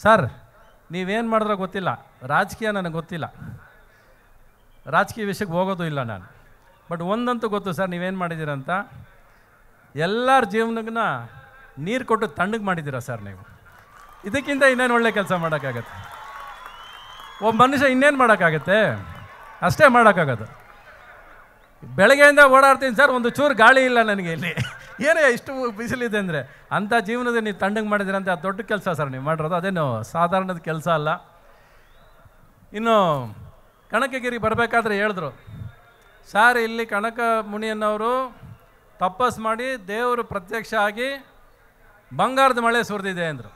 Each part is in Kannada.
ಸರ್ ನೀವೇನು ಮಾಡಿದ್ರೋ ಗೊತ್ತಿಲ್ಲ, ರಾಜಕೀಯ ನನಗೆ ಗೊತ್ತಿಲ್ಲ, ರಾಜಕೀಯ ವಿಷಯಕ್ಕೆ ಹೋಗೋದು ಇಲ್ಲ ನಾನು. ಬಟ್ ಒಂದಂತೂ ಗೊತ್ತು ಸರ್, ನೀವೇನು ಮಾಡಿದ್ದೀರಂತ, ಎಲ್ಲರ ಜೀವನಗನ್ನ ನೀರು ಕೊಟ್ಟು ತಣ್ಣಗೆ ಮಾಡಿದ್ದೀರಾ ಸರ್ ನೀವು. ಇದಕ್ಕಿಂತ ಇನ್ನೇನು ಒಳ್ಳೆ ಕೆಲಸ ಮಾಡೋಕ್ಕಾಗತ್ತೆ? ಒಬ್ಬ ಮನುಷ್ಯ ಇನ್ನೇನು ಮಾಡೋಕ್ಕಾಗತ್ತೆ? ಅಷ್ಟೇ ಮಾಡೋಕ್ಕಾಗೋದು. ಬೆಳಗ್ಗೆಯಿಂದ ಓಡಾಡ್ತೀನಿ ಸರ್, ಒಂದು ಚೂರು ಗಾಳಿ ಇಲ್ಲ ನನಗೆ ಇಲ್ಲಿ, ಏನೇ ಇಷ್ಟು ಬಿಸಿಲಿದೆ ಅಂದರೆ. ಅಂಥ ಜೀವನದ ನೀವು ತಣ್ಣಗೆ ಮಾಡಿದ್ದೀರಂತ ಅದು ದೊಡ್ಡ ಕೆಲಸ ಸರ್ ನೀವು ಮಾಡಿರೋದು, ಅದೇನು ಸಾಧಾರಣದ ಕೆಲಸ ಅಲ್ಲ. ಇನ್ನು ಕನಕಗಿರಿ ಬರಬೇಕಾದ್ರೆ ಹೇಳಿದ್ರು ಸರ್, ಇಲ್ಲಿ ಕನಕ ಮುನಿಯನ್ನವರು ತಪಸ್ ಮಾಡಿ ದೇವರು ಪ್ರತ್ಯಕ್ಷ ಆಗಿ ಬಂಗಾರದ ಮಳೆ ಸುರಿದಿದೆ ಅಂದರು.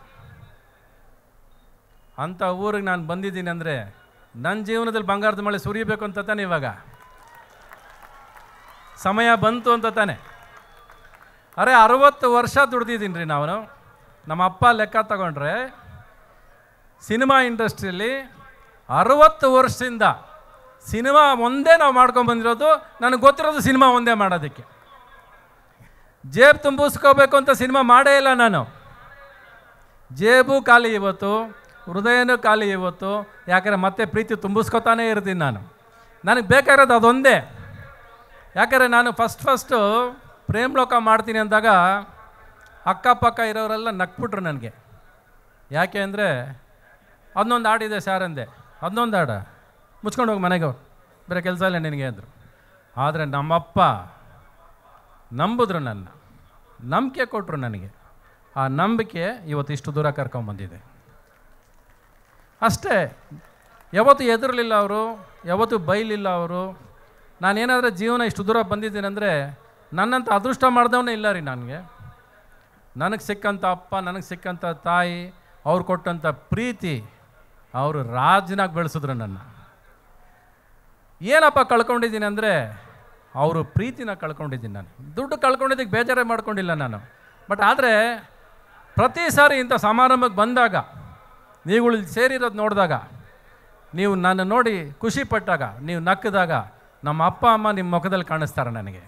ಅಂಥ ಊರಿಗೆ ನಾನು ಬಂದಿದ್ದೀನಿ ಅಂದರೆ ನನ್ನ ಜೀವನದಲ್ಲಿ ಬಂಗಾರದ ಮಳೆ ಸುರಿಯಬೇಕು ಅಂತ ತಾನೆ ಇವಾಗ ಸಮಯ ಬಂತು ಅಂತ ತಾನೆ. ಅರೆ 60 ವರ್ಷ ದುಡ್ದಿದ್ದೀನಿ ರೀ ನಾವು. ನಮ್ಮ ಅಪ್ಪ ಲೆಕ್ಕ ತಗೊಂಡ್ರೆ ಸಿನಿಮಾ ಇಂಡಸ್ಟ್ರಿಯಲ್ಲಿ 60 ವರ್ಷದಿಂದ ಸಿನಿಮಾ ಒಂದೇ ನಾವು ಮಾಡ್ಕೊಂಡ್ಬಂದಿರೋದು. ನನಗೆ ಗೊತ್ತಿರೋದು ಸಿನಿಮಾ ಒಂದೇ ಮಾಡೋದಕ್ಕೆ. ಜೇಬು ತುಂಬಿಸ್ಕೋಬೇಕು ಅಂತ ಸಿನಿಮಾ ಮಾಡೇ ಇಲ್ಲ ನಾನು. ಜೇಬು ಖಾಲಿ ಇವತ್ತು, ಹೃದಯನೂ ಖಾಲಿ ಇವತ್ತು. ಯಾಕಂದರೆ ಮತ್ತೆ ಪ್ರೀತಿ ತುಂಬಿಸ್ಕೋತಾನೇ ಇರ್ತೀನಿ ನಾನು. ನನಗೆ ಬೇಕಾಗಿರೋದು ಅದೊಂದೇ. ಯಾಕಂದರೆ ನಾನು ಫಸ್ಟು ಪ್ರೇಮ್ ಲೋಕ ಮಾಡ್ತೀನಿ ಅಂದಾಗ ಅಕ್ಕಪಕ್ಕ ಇರೋರೆಲ್ಲ ನಕ್ಬಿಟ್ರು ನನಗೆ. ಯಾಕೆ ಅಂದರೆ ಅದನ್ನೊಂದು ಹಾಡಿದೆ ಸರ್ ಅಂದೆ. ಅದನ್ನೊಂದು ಹಾಡ ಮುಚ್ಕೊಂಡು ಹೋಗಿ ಮನೆಗೆ, ಬೇರೆ ಕೆಲಸ ಇಲ್ಲ ನಿನಗೆ ಅಂದರು. ಆದರೆ ನಮ್ಮಪ್ಪ ನಂಬಿದ್ರು, ನನ್ನ ನಂಬಿಕೆ ಕೊಟ್ಟರು ನನಗೆ. ಆ ನಂಬಿಕೆ ಇವತ್ತು ಇಷ್ಟು ದೂರ ಕರ್ಕೊಂಬಂದಿದೆ ಅಷ್ಟೇ. ಯಾವತ್ತೂ ಎದುರಲಿಲ್ಲ ಅವರು, ಯಾವತ್ತೂ ಬೈಲಿಲ್ಲ ಅವರು. ನಾನೇನಾದರೂ ಜೀವನ ಇಷ್ಟು ದೂರ ಬಂದಿದ್ದೀನಿ ಅಂದರೆ ನನ್ನಂಥ ಅದೃಷ್ಟ ಮಾಡಿದವನೇ ಇಲ್ಲ ರೀ ನನಗೆ. ನನಗೆ ಸಿಕ್ಕಂಥ ಅಪ್ಪ, ನನಗೆ ಸಿಕ್ಕಂಥ ತಾಯಿ, ಅವ್ರು ಕೊಟ್ಟಂಥ ಪ್ರೀತಿ, ಅವರು ರಾಜನಾಗಿ ಬೆಳೆಸಿದ್ರು ನನ್ನ. ಏನಪ್ಪ ಕಳ್ಕೊಂಡಿದ್ದೀನಿ ಅಂದರೆ ಅವರು ಪ್ರೀತಿನ ಕಳ್ಕೊಂಡಿದ್ದೀನಿ ನಾನು. ದುಡ್ಡು ಕಳ್ಕೊಂಡಿದ್ದಕ್ಕೆ ಬೇಜಾರೇ ಮಾಡ್ಕೊಂಡಿಲ್ಲ ನಾನು. ಬಟ್ ಆದರೆ ಪ್ರತಿ ಸಾರಿ ಇಂಥ ಸಮಾರಂಭಕ್ಕೆ ಬಂದಾಗ, ನೀವುಗಳು ಸೇರಿರೋದು ನೋಡಿದಾಗ, ನೀವು ನನ್ನ ನೋಡಿ ಖುಷಿ ಪಟ್ಟಾಗ, ನೀವು ನಕ್ಕಿದಾಗ ನಮ್ಮ ಅಪ್ಪ ಅಮ್ಮ ನಿಮ್ಮ ಮುಖದಲ್ಲಿ ಕಾಣಿಸ್ತಾರೆ ನನಗೆ.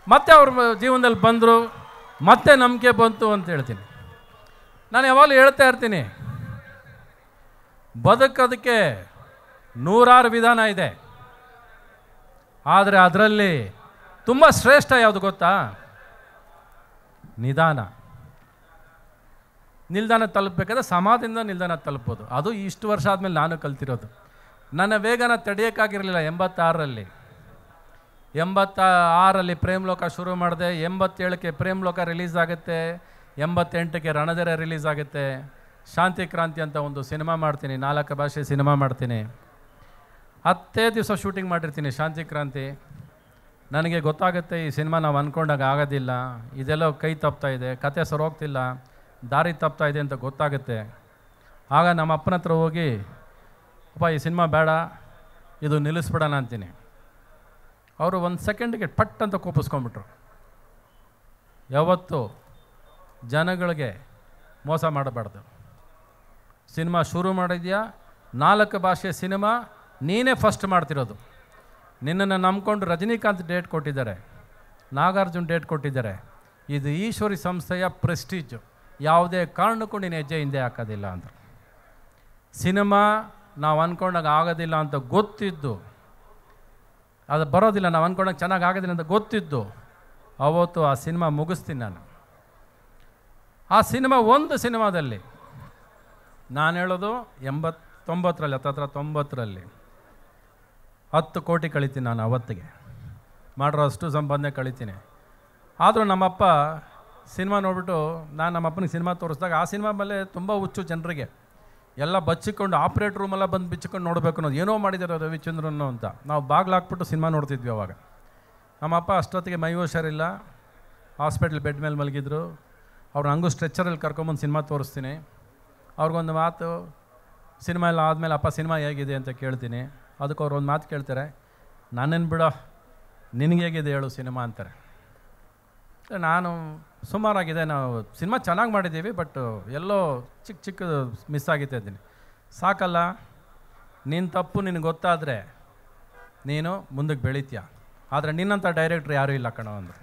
ಮತ್ತೆ ಅವ್ರ ಜೀವನದಲ್ಲಿ ಬಂದರು, ಮತ್ತೆ ನಂಬಿಕೆ ಬಂತು ಅಂತ ಹೇಳ್ತೀನಿ. ನಾನು ಯಾವಾಗಲೂ ಹೇಳ್ತಾ ಇರ್ತೀನಿ, ಬದುಕೋದಕ್ಕೆ 100 ವಿಧಾನ ಇದೆ. ಆದರೆ ಅದರಲ್ಲಿ ತುಂಬ ಶ್ರೇಷ್ಠ ಯಾವುದು ಗೊತ್ತಾ? ನಿಧಾನ. ನಿಲ್ದಾಣ ತಲುಪಬೇಕಾದ್ರೆ ಸಮಾಧಿಯಿಂದ ನಿಲ್ದಾಣ ತಲುಪೋದು. ಅದು ಇಷ್ಟು ವರ್ಷ ಆದಮೇಲೆ ನಾನು ಕಲ್ತಿರೋದು. ನನ್ನ ವೇಗನ ತಡೆಯೋಕ್ಕಾಗಿರಲಿಲ್ಲ. 86ರಲ್ಲಿ ಪ್ರೇಮ್ ಲೋಕ ಶುರು ಮಾಡಿದೆ. 87ಕ್ಕೆ ಪ್ರೇಮ್ ಲೋಕ ರಿಲೀಸ್ ಆಗುತ್ತೆ. 88ಕ್ಕೆ ರಣಧೀರ ರಿಲೀಸ್ ಆಗುತ್ತೆ. ಶಾಂತಿ ಕ್ರಾಂತಿ ಅಂತ ಒಂದು ಸಿನಿಮಾ ಮಾಡ್ತೀನಿ, 4 ಭಾಷೆ ಸಿನಿಮಾ ಮಾಡ್ತೀನಿ. 10 ದಿವಸ ಶೂಟಿಂಗ್ ಮಾಡಿರ್ತೀನಿ ಶಾಂತಿ ಕ್ರಾಂತಿ. ನನಗೆ ಗೊತ್ತಾಗುತ್ತೆ ಈ ಸಿನಿಮಾ ನಾವು ಅಂದ್ಕೊಂಡಾಗ ಆಗೋದಿಲ್ಲ, ಇದೆಲ್ಲ ಕೈ ತಪ್ತಾ ಇದೆ, ಕತೆ ಸರೋಗ್ತಿಲ್ಲ, ದಾರಿ ತಪ್ತಾ ಇದೆ ಅಂತ ಗೊತ್ತಾಗುತ್ತೆ. ಆಗ ನಮ್ಮ ಅಪ್ಪನ ಹತ್ರ ಹೋಗಿ, ಅಪ್ಪ ಈ ಸಿನಿಮಾ ಬೇಡ, ಇದು ನಿಲ್ಲಿಸ್ಬಿಡೋಣ ಅಂತೀನಿ. ಅವರು 1 ಸೆಕೆಂಡ್ಗೆ ಪಟ್ ಅಂತ ಕೋಪಿಸ್ಕೊಂಡ್ಬಿಟ್ರು. ಯಾವತ್ತು ಜನಗಳಿಗೆ ಮೋಸ ಮಾಡಬಾರ್ದು. ಸಿನಿಮಾ ಶುರು ಮಾಡಿದ್ಯಾ, 4 ಭಾಷೆ ಸಿನಿಮಾ ನೀನೇ ಫಸ್ಟ್ ಮಾಡ್ತಿರೋದು. ನಿನ್ನನ್ನು ನಂಬ್ಕೊಂಡು ರಜನಿಕಾಂತ್ ಡೇಟ್ ಕೊಟ್ಟಿದ್ದಾರೆ, ನಾಗಾರ್ಜುನ್ ಡೇಟ್ ಕೊಟ್ಟಿದ್ದಾರೆ. ಇದು ಈಶ್ವರಿ ಸಂಸ್ಥೆಯ ಪ್ರೆಸ್ಟೀಜು. ಯಾವುದೇ ಕಾರಣಕ್ಕೂ ನೀನು ಹೆಜ್ಜೆ ಹಿಂದೆ ಹಾಕೋದಿಲ್ಲ ಅಂದರು. ಸಿನಿಮಾ ನಾವು ಅಂದ್ಕೊಂಡಾಗ ಆಗೋದಿಲ್ಲ ಅಂತ ಗೊತ್ತಿದ್ದು, ಅದು ಬರೋದಿಲ್ಲ, ನಾವು ಅಂದ್ಕೊಂಡಾಗ ಚೆನ್ನಾಗಿ ಆಗೋದಿಲ್ಲ ಅಂತ ಗೊತ್ತಿದ್ದು, ಅವತ್ತು ಆ ಸಿನಿಮಾ ಮುಗಿಸ್ತೀನಿ ನಾನು. ಆ ಸಿನಿಮಾ ಒಂದು ಸಿನಿಮಾದಲ್ಲಿ ನಾನು ಹೇಳೋದು 89ರಲ್ಲಿ, ಹತ್ತತ್ರ 90ರಲ್ಲಿ 10 ಕೋಟಿ ಕಳಿತೀನಿ ನಾನು ಅವತ್ತಿಗೆ. ಮಾಡಿರೋ ಅಷ್ಟು ಸಂಪಾದನೆ ಕಳಿತೀನಿ. ಆದರೂ ನಮ್ಮಪ್ಪ ಸಿನಿಮಾ ನೋಡ್ಬಿಟ್ಟು, ನಾನು ನಮ್ಮಪ್ಪನಿಗೆ ಸಿನಿಮಾ ತೋರಿಸಿದಾಗ ಆ ಸಿನಿಮಾ ಮೇಲೆ ತುಂಬ ಹುಚ್ಚು ಜನರಿಗೆ. ಎಲ್ಲ ಬಚ್ಚಿಕೊಂಡು ಆಪ್ರೇಟ್ ರೂಮೆಲ್ಲ ಬಂದು ಬಿಚ್ಚಿಕೊಂಡು ನೋಡಬೇಕು ಅನ್ನೋದು, ಏನೋ ಮಾಡಿದ್ದಾರೆ ರವಿಚಂದ್ರನ್ನು ಅಂತ. ನಾವು ಬಾಗಿಲು ಹಾಕ್ಬಿಟ್ಟು ಸಿನಿಮಾ ನೋಡ್ತಿದ್ವಿ ಅವಾಗ. ನಮ್ಮಪ್ಪ ಅಷ್ಟೊತ್ತಿಗೆ ಮೈ ಹುಷಾರಿಲ್ಲ, ಹಾಸ್ಪಿಟ್ಲ್ ಬೆಡ್ ಮೇಲೆ ಮಲಗಿದ್ರು. ಅವ್ರು ಹಂಗೂ ಸ್ಟ್ರೆಚ್ಚರಲ್ಲಿ ಕರ್ಕೊಂಬಂದು ಸಿನಿಮಾ ತೋರಿಸ್ತೀನಿ. ಅವ್ರಿಗೊಂದು ಮಾತು, ಸಿನಿಮಾ ಎಲ್ಲ ಆದಮೇಲೆ ಅಪ್ಪ ಸಿನಿಮಾ ಹೇಗಿದೆ ಅಂತ ಕೇಳ್ತೀನಿ. ಅದಕ್ಕೆ ಅವ್ರು ಒಂದು ಮಾತು ಕೇಳ್ತಾರೆ, ನಾನೇನು ಬಿಡೋ, ನಿನಗೆ ಹೇಗಿದೆ ಹೇಳು ಸಿನಿಮಾ ಅಂತಾರೆ. ನಾನು ಸುಮಾರಾಗಿದೆ, ನಾವು ಸಿನಿಮಾ ಚೆನ್ನಾಗಿ ಮಾಡಿದ್ದೀವಿ, ಬಟ್ ಎಲ್ಲೋ ಚಿಕ್ಕದು ಮಿಸ್ ಆಗಿತ್ತು ಇದ್ದೀನಿ. ಸಾಕಲ್ಲ, ನಿನ್ನ ತಪ್ಪು ನಿನಗೆ ಗೊತ್ತಾದರೆ ನೀನು ಮುಂದಕ್ಕೆ ಬೆಳಿತೀಯ, ಆದರೆ ನಿನ್ನಂಥ ಡೈರೆಕ್ಟ್ರ್ ಯಾರೂ ಇಲ್ಲ ಕಣೋ ಅಂದರು.